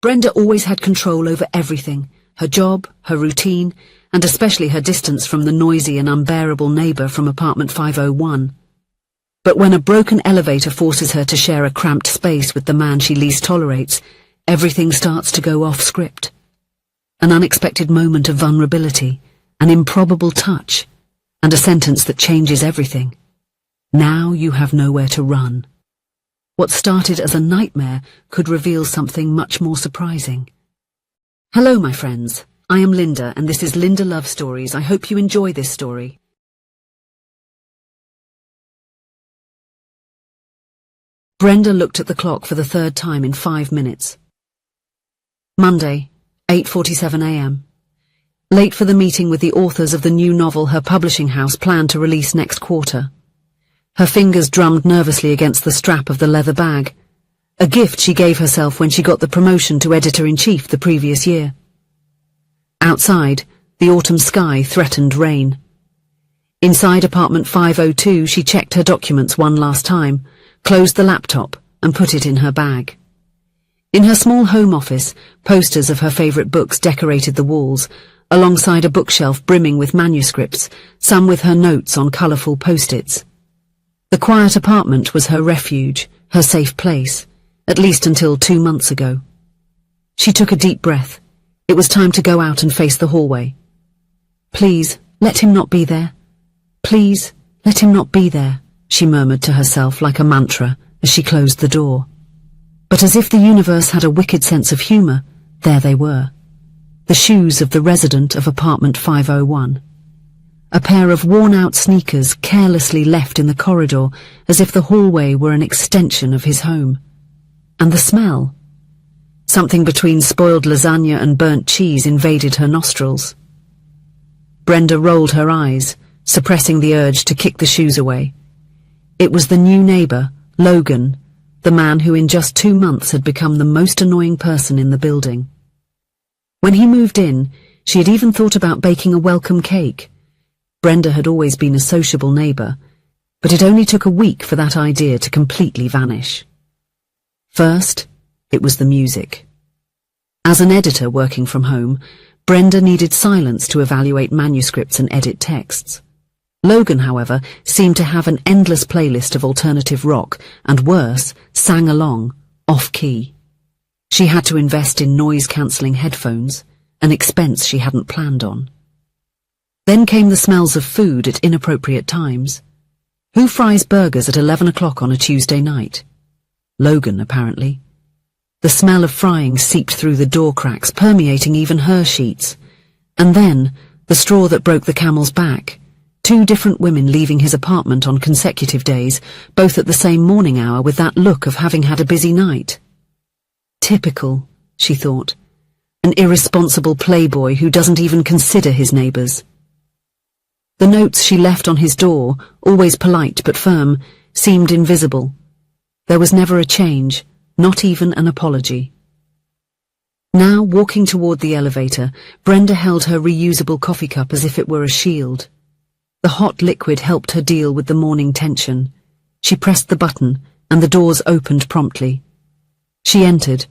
Brenda always had control over everything, her job, her routine, and especially her distance from the noisy and unbearable neighbour from apartment 501. But when a broken elevator forces her to share a cramped space with the man she least tolerates, everything starts to go off script. An unexpected moment of vulnerability, an improbable touch, and a sentence that changes everything. Now you have nowhere to run. What started as a nightmare could reveal something much more surprising. Hello, my friends. I am Linda, and this is Linda Love Stories. I hope you enjoy this story. Brenda looked at the clock for the third time in 5 minutes. Monday, 8:47 a.m. Late for the meeting with the authors of the new novel her publishing house planned to release next quarter. Her fingers drummed nervously against the strap of the leather bag, a gift she gave herself when she got the promotion to editor-in-chief the previous year. Outside, the autumn sky threatened rain. Inside apartment 502, she checked her documents one last time, closed the laptop, and put it in her bag. In her small home office, posters of her favourite books decorated the walls, alongside a bookshelf brimming with manuscripts, some with her notes on colourful post-its. The quiet apartment was her refuge, her safe place, at least until 2 months ago. She took a deep breath. It was time to go out and face the hallway. Please, let him not be there. Please, let him not be there, she murmured to herself like a mantra as she closed the door. But as if the universe had a wicked sense of humour, there they were. The shoes of the resident of apartment 501. A pair of worn-out sneakers carelessly left in the corridor as if the hallway were an extension of his home. And the smell. Something between spoiled lasagna and burnt cheese invaded her nostrils. Brenda rolled her eyes, suppressing the urge to kick the shoes away. It was the new neighbour, Logan, the man who in just 2 months had become the most annoying person in the building. When he moved in, she had even thought about baking a welcome cake. Brenda had always been a sociable neighbour, but it only took a week for that idea to completely vanish. First, it was the music. As an editor working from home, Brenda needed silence to evaluate manuscripts and edit texts. Logan, however, seemed to have an endless playlist of alternative rock, and worse, sang along, off-key. She had to invest in noise-cancelling headphones, an expense she hadn't planned on. Then came the smells of food at inappropriate times. Who fries burgers at 11 o'clock on a Tuesday night? Logan, apparently. The smell of frying seeped through the door cracks, permeating even her sheets. And then, the straw that broke the camel's back. 2 different women leaving his apartment on consecutive days, both at the same morning hour with that look of having had a busy night. Typical, she thought. An irresponsible playboy who doesn't even consider his neighbours. The notes she left on his door, always polite but firm, seemed invisible. There was never a change, not even an apology. Now, walking toward the elevator, Brenda held her reusable coffee cup as if it were a shield. The hot liquid helped her deal with the morning tension. She pressed the button, and the doors opened promptly. She entered,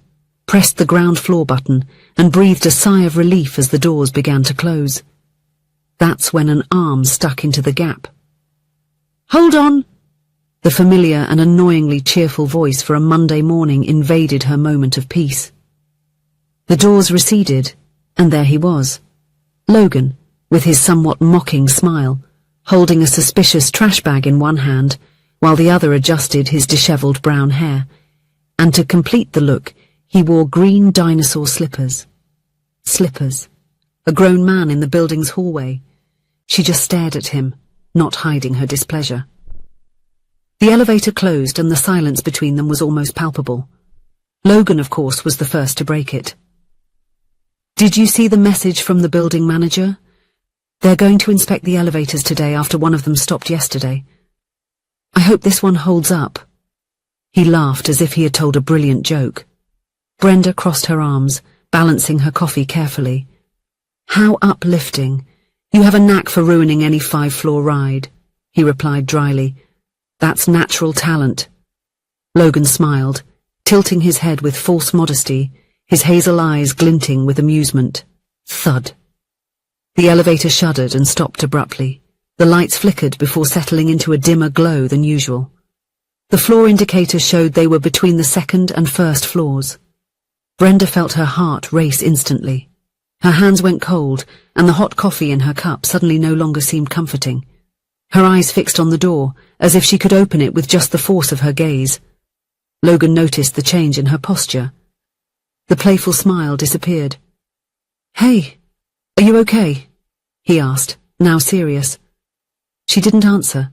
pressed the ground floor button, and breathed a sigh of relief as the doors began to close. That's when an arm stuck into the gap. "Hold on!" The familiar and annoyingly cheerful voice for a Monday morning invaded her moment of peace. The doors receded, and there he was. Logan, with his somewhat mocking smile, holding a suspicious trash bag in one hand, while the other adjusted his dishevelled brown hair. And to complete the look, he wore green dinosaur slippers. Slippers. A grown man in the building's hallway. She just stared at him, not hiding her displeasure. The elevator closed and the silence between them was almost palpable. Logan, of course, was the first to break it. "Did you see the message from the building manager? They're going to inspect the elevators today after one of them stopped yesterday. I hope this one holds up." He laughed as if he had told a brilliant joke. Brenda crossed her arms, balancing her coffee carefully. "How uplifting. You have a knack for ruining any 5-floor ride," he replied dryly. "That's natural talent." Logan smiled, tilting his head with false modesty, his hazel eyes glinting with amusement. Thud. The elevator shuddered and stopped abruptly. The lights flickered before settling into a dimmer glow than usual. The floor indicators showed they were between the second and first floors. Brenda felt her heart race instantly. Her hands went cold, and the hot coffee in her cup suddenly no longer seemed comforting. Her eyes fixed on the door, as if she could open it with just the force of her gaze. Logan noticed the change in her posture. The playful smile disappeared. "Hey, are you okay?" he asked, now serious. She didn't answer.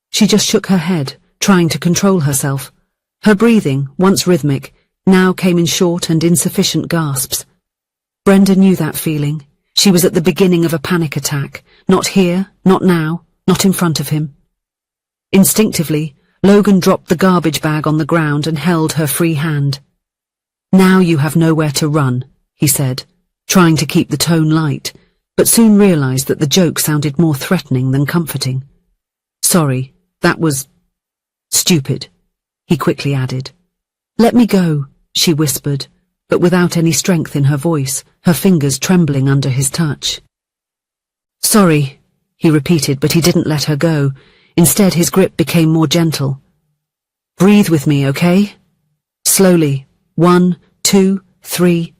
She just shook her head, trying to control herself. Her breathing, once rhythmic, now came in short and insufficient gasps. Brenda knew that feeling. She was at the beginning of a panic attack. Not here, not now, not in front of him. Instinctively, Logan dropped the garbage bag on the ground and held her free hand. "Now you have nowhere to run," he said, trying to keep the tone light, but soon realized that the joke sounded more threatening than comforting. "Sorry, that was stupid," he quickly added. "Let me go," she whispered, but without any strength in her voice, her fingers trembling under his touch. "Sorry," he repeated, but he didn't let her go. Instead, his grip became more gentle. "Breathe with me, okay? Slowly. 1, 2, 3.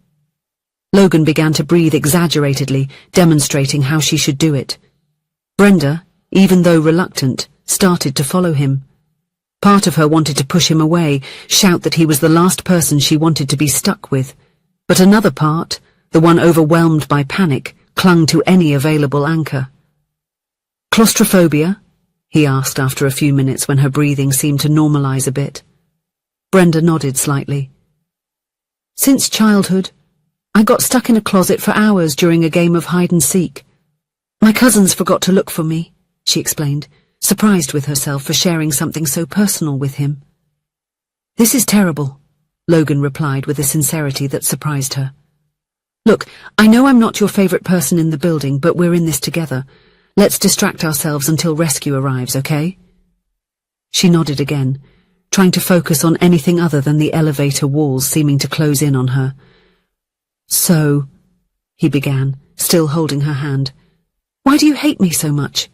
Logan began to breathe exaggeratedly, demonstrating how she should do it. Brenda, even though reluctant, started to follow him. Part of her wanted to push him away, shout that he was the last person she wanted to be stuck with, but another part, the one overwhelmed by panic, clung to any available anchor. "Claustrophobia?" he asked after a few minutes when her breathing seemed to normalize a bit. Brenda nodded slightly. "Since childhood, I got stuck in a closet for hours during a game of hide-and-seek. My cousins forgot to look for me," she explained, surprised with herself for sharing something so personal with him. "This is terrible," Logan replied with a sincerity that surprised her. "Look, I know I'm not your favorite person in the building, but we're in this together. Let's distract ourselves until rescue arrives, okay?" She nodded again, trying to focus on anything other than the elevator walls seeming to close in on her. "So," he began, still holding her hand, "why do you hate me so much?"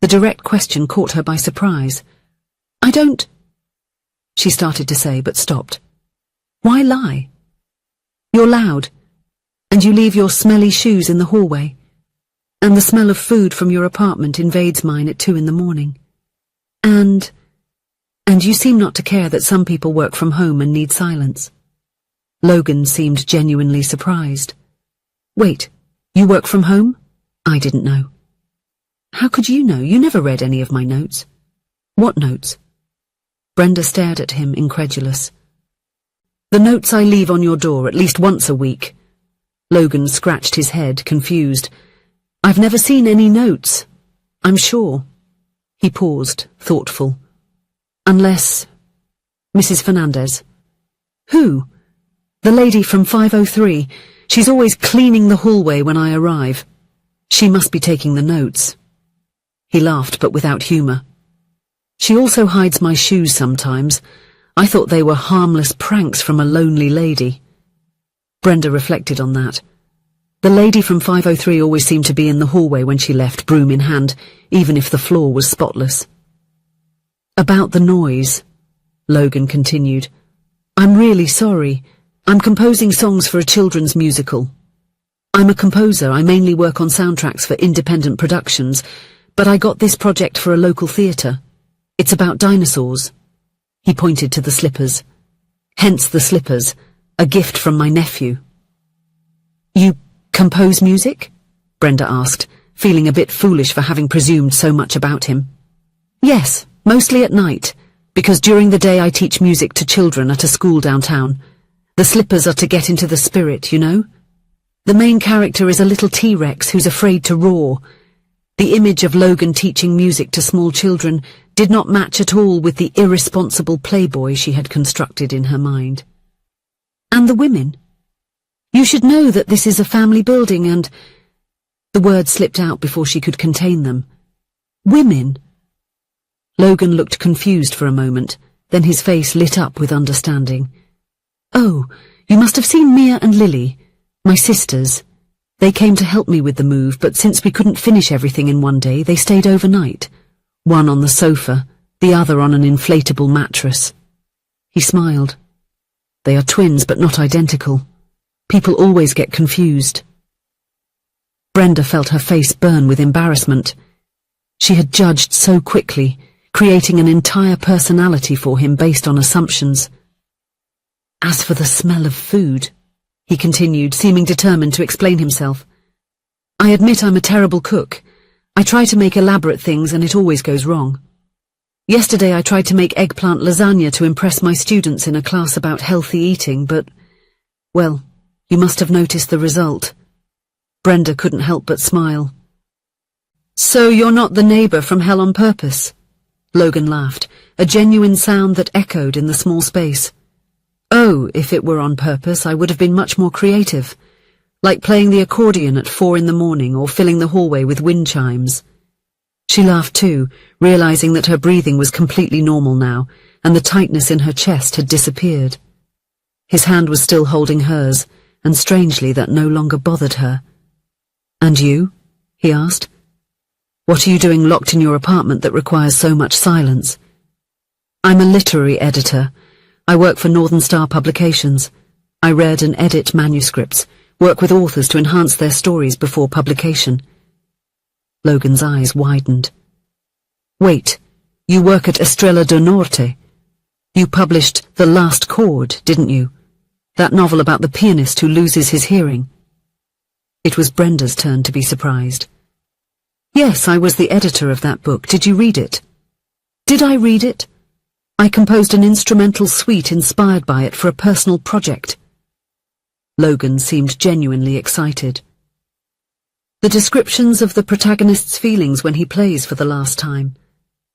The direct question caught her by surprise. "I don't," she started to say, but stopped. "Why lie? You're loud, and you leave your smelly shoes in the hallway, and the smell of food from your apartment invades mine at 2 in the morning. And you seem not to care that some people work from home and need silence." Logan seemed genuinely surprised. "Wait, you work from home? I didn't know." "How could you know? You never read any of my notes." "What notes?" Brenda stared at him, incredulous. "The notes I leave on your door at least once a week." Logan scratched his head, confused. "I've never seen any notes, I'm sure." He paused, thoughtful. "Unless Mrs. Fernandez." "Who?" "The lady from 503. She's always cleaning the hallway when I arrive. She must be taking the notes." He laughed, but without humor. "She also hides my shoes sometimes. I thought they were harmless pranks from a lonely lady." Brenda reflected on that. The lady from 503 always seemed to be in the hallway when she left, broom in hand, even if the floor was spotless. "About the noise," Logan continued. "I'm really sorry. I'm composing songs for a children's musical. I'm a composer. I mainly work on soundtracks for independent productions, but I got this project for a local theatre. It's about dinosaurs." He pointed to the slippers. "Hence the slippers, a gift from my nephew." "You compose music?" Brenda asked, feeling a bit foolish for having presumed so much about him. "Yes, mostly at night, because during the day I teach music to children at a school downtown. The slippers are to get into the spirit, you know? The main character is a little T-Rex who's afraid to roar." The image of Logan teaching music to small children did not match at all with the irresponsible playboy she had constructed in her mind. "And the women? You should know that this is a family building and—" The words slipped out before she could contain them. "Women?" Logan looked confused for a moment, then his face lit up with understanding. "Oh, You must have seen Mia and Lily, my sisters. They came to help me with the move, but since we couldn't finish everything in one day, they stayed overnight. One on the sofa, the other on an inflatable mattress. He smiled. They are twins, but not identical. People always get confused. Brenda felt her face burn with embarrassment. She had judged so quickly, creating an entire personality for him based on assumptions. As for the smell of food, he continued, seeming determined to explain himself. I admit I'm a terrible cook. I try to make elaborate things and it always goes wrong. Yesterday I tried to make eggplant lasagna to impress my students in a class about healthy eating, but, well, you must have noticed the result. Brenda couldn't help but smile. So you're not the neighbour from Hell on Purpose? Logan laughed, a genuine sound that echoed in the small space. Oh, if it were on purpose, I would have been much more creative, like playing the accordion at 4 a.m. or filling the hallway with wind chimes. She laughed too, realizing that her breathing was completely normal now, and the tightness in her chest had disappeared. His hand was still holding hers, and strangely that no longer bothered her. And you? He asked. What are you doing locked in your apartment that requires so much silence? I'm a literary editor. I work for Northern Star Publications. I read and edit manuscripts, work with authors to enhance their stories before publication. Logan's eyes widened. Wait, you work at Estrella do Norte? You published The Last Chord, didn't you? That novel about the pianist who loses his hearing. It was Brenda's turn to be surprised. Yes, I was the editor of that book. Did you read it? Did I read it? I composed an instrumental suite inspired by it for a personal project. Logan seemed genuinely excited. The descriptions of the protagonist's feelings when he plays for the last time,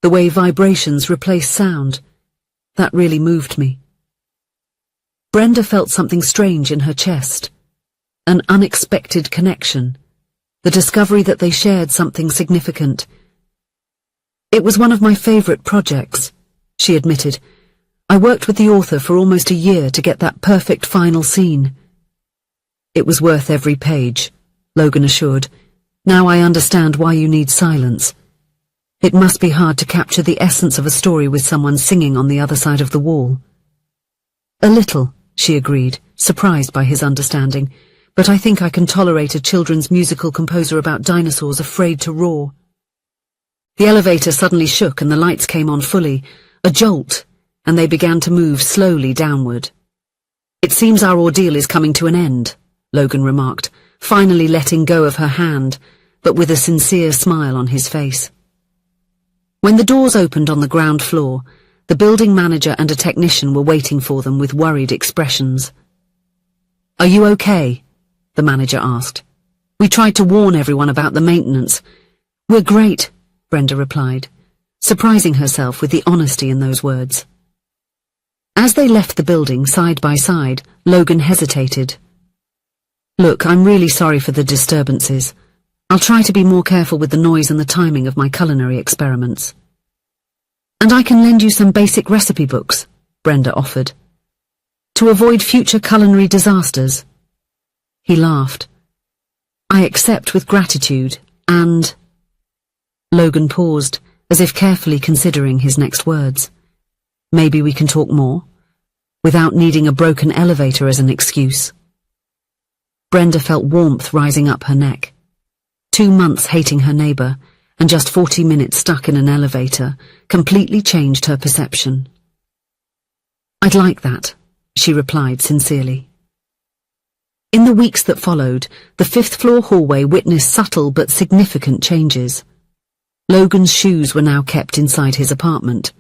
the way vibrations replace sound, that really moved me. Brenda felt something strange in her chest, an unexpected connection, the discovery that they shared something significant. It was one of my favorite projects, she admitted. I worked with the author for almost a year to get that perfect final scene. It was worth every page, Logan assured. Now I understand why you need silence. It must be hard to capture the essence of a story with someone singing on the other side of the wall. A little, she agreed, surprised by his understanding, but I think I can tolerate a children's musical composer about dinosaurs afraid to roar. The elevator suddenly shook and the lights came on fully, a jolt, and they began to move slowly downward. It seems our ordeal is coming to an end, Logan remarked, finally letting go of her hand, but with a sincere smile on his face. When the doors opened on the ground floor, the building manager and a technician were waiting for them with worried expressions. Are you okay? The manager asked. We tried to warn everyone about the maintenance. We're great, Brenda replied, surprising herself with the honesty in those words. As they left the building side by side, Logan hesitated. Look, I'm really sorry for the disturbances. I'll try to be more careful with the noise and the timing of my culinary experiments. And I can lend you some basic recipe books, Brenda offered, to avoid future culinary disasters. He laughed. I accept with gratitude, and... Logan paused, as if carefully considering his next words. Maybe we can talk more, without needing a broken elevator as an excuse. Brenda felt warmth rising up her neck. 2 months hating her neighbour, and just 40 minutes stuck in an elevator, completely changed her perception. I'd like that, she replied sincerely. In the weeks that followed, the 5th-floor hallway witnessed subtle but significant changes. Logan's shoes were now kept inside his apartment.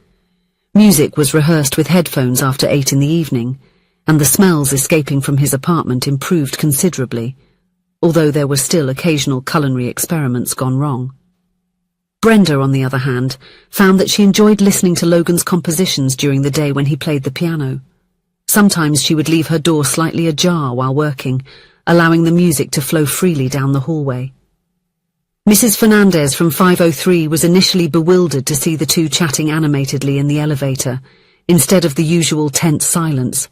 Music was rehearsed with headphones after 8 in the evening, and the smells escaping from his apartment improved considerably, although there were still occasional culinary experiments gone wrong. Brenda, on the other hand, found that she enjoyed listening to Logan's compositions during the day when he played the piano. Sometimes she would leave her door slightly ajar while working, allowing the music to flow freely down the hallway. Mrs. Fernandez from 503 was initially bewildered to see the two chatting animatedly in the elevator, instead of the usual tense silence.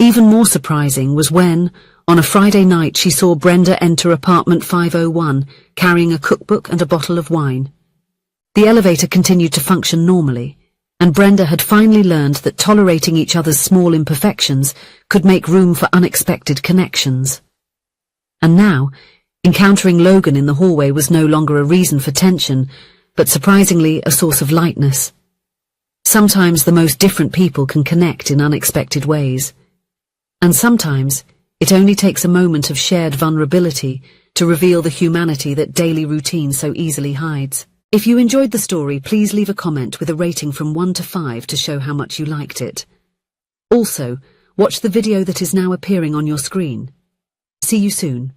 Even more surprising was when, on a Friday night, she saw Brenda enter apartment 501, carrying a cookbook and a bottle of wine. The elevator continued to function normally, and Brenda had finally learned that tolerating each other's small imperfections could make room for unexpected connections. And now, encountering Logan in the hallway was no longer a reason for tension, but surprisingly a source of lightness. Sometimes the most different people can connect in unexpected ways. And sometimes it only takes a moment of shared vulnerability to reveal the humanity that daily routine so easily hides. If you enjoyed the story, please leave a comment with a rating from 1 to 5 to show how much you liked it. Also, watch the video that is now appearing on your screen. See you soon.